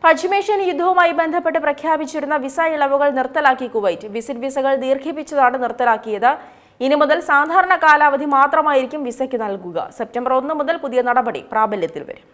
പശ്ചിമേഷ്യൻ യുദ്ധവുമായി ബന്ധപ്പെട്ട് പ്രഖ്യാപിച്ചിരുന്ന വിസ ഇളവുകൾ നിർത്തലാക്കി കുവൈറ്റ്. വിസിറ്റ് വിസകൾ ദീർഘിപ്പിച്ചതാണ് നിർത്തലാക്കിയത്. ഇനി മുതൽ സാധാരണ കാലാവധി മാത്രമായിരിക്കും വിസയ്ക്ക് നൽകുക. സെപ്റ്റംബർ 1 മുതൽ പുതിയ നടപടി പ്രാബല്യത്തിൽ വരും.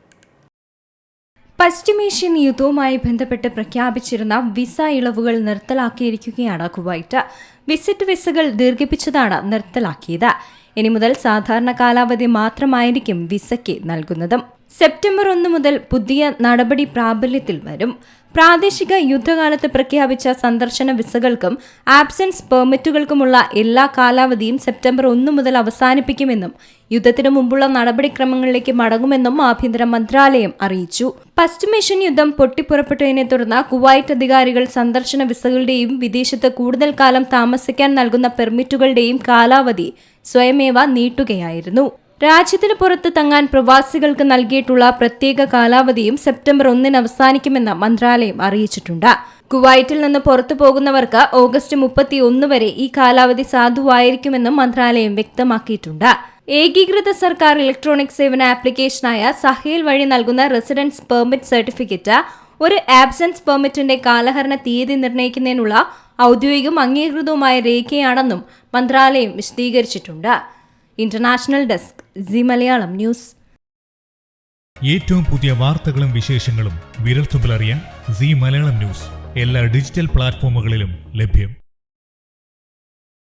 പശ്ചിമേഷ്യൻ യുദ്ധവുമായി ബന്ധപ്പെട്ട് പ്രഖ്യാപിച്ചിരുന്ന വിസ ഇളവുകൾ നിർത്തലാക്കിയിരിക്കുകയാണ് കുവൈറ്റ്. വിസിറ്റ് വിസകൾ ദീർഘിപ്പിച്ചതാണ് നിർത്തലാക്കിയത്. ഇനി മുതൽ സാധാരണ കാലാവധി മാത്രമായിരിക്കും വിസയ്ക്ക് നൽകുന്നതും. സെപ്റ്റംബർ 1 മുതൽ പുതിയ നടപടി പ്രാബല്യത്തിൽ വരും. പ്രാദേശിക യുദ്ധകാലത്ത് പ്രഖ്യാപിച്ച സന്ദർശന വിസകൾക്കും ആബ്സെൻസ് പെർമിറ്റുകൾക്കുമുള്ള എല്ലാ കാലാവധിയും സെപ്റ്റംബർ 1 മുതൽ അവസാനിപ്പിക്കുമെന്നും യുദ്ധത്തിനു മുമ്പുള്ള നടപടിക്രമങ്ങളിലേക്ക് മടങ്ങുമെന്നും ആഭ്യന്തര മന്ത്രാലയം അറിയിച്ചു. പശ്ചിമേഷ്യൻ യുദ്ധം പൊട്ടിപ്പുറപ്പെട്ടതിനെ തുടർന്ന് കുവൈറ്റ് അധികാരികൾ സന്ദർശന വിസകളുടെയും വിദേശത്ത് കൂടുതൽ കാലം താമസിക്കാൻ നൽകുന്ന പെർമിറ്റുകളുടെയും കാലാവധി സ്വയമേവ നീട്ടുകയായിരുന്നു. രാജ്യത്തിന് പുറത്ത് തങ്ങാൻ പ്രവാസികൾക്ക് നൽകിയിട്ടുള്ള പ്രത്യേക കാലാവധിയും സെപ്റ്റംബർ 1 അവസാനിക്കുമെന്ന് മന്ത്രാലയം അറിയിച്ചിട്ടുണ്ട്. കുവൈറ്റിൽ നിന്ന് പുറത്തു പോകുന്നവർക്ക് ഓഗസ്റ്റ് 31 വരെ ഈ കാലാവധി സാധുവായിരിക്കുമെന്നും മന്ത്രാലയം വ്യക്തമാക്കിയിട്ടുണ്ട്. ഏകീകൃത സർക്കാർ ഇലക്ട്രോണിക് സേവന ആപ്ലിക്കേഷനായ സഹേൽ വഴി നൽകുന്ന റെസിഡൻസ് പെർമിറ്റ് സർട്ടിഫിക്കറ്റ് ഒരു ആബ്സെൻസ് പെർമിറ്റിന്റെ കാലഹരണ തീയതി നിർണ്ണയിക്കുന്നതിനുള്ള ഔദ്യോഗികവും അംഗീകൃതവുമായ രേഖയാണെന്നും മന്ത്രാലയം വിശദീകരിച്ചിട്ടുണ്ട്. International desk C Malayalam news. ഏറ്റവും പുതിയ വാർത്തകളും വിശേഷങ്ങളും വിരൽത്തുമ്പിലറിയാൻ സി മലയാളം ന്യൂസ് എല്ലാ ഡിജിറ്റൽ പ്ലാറ്റ്ഫോമുകളിലും ലഭ്യം.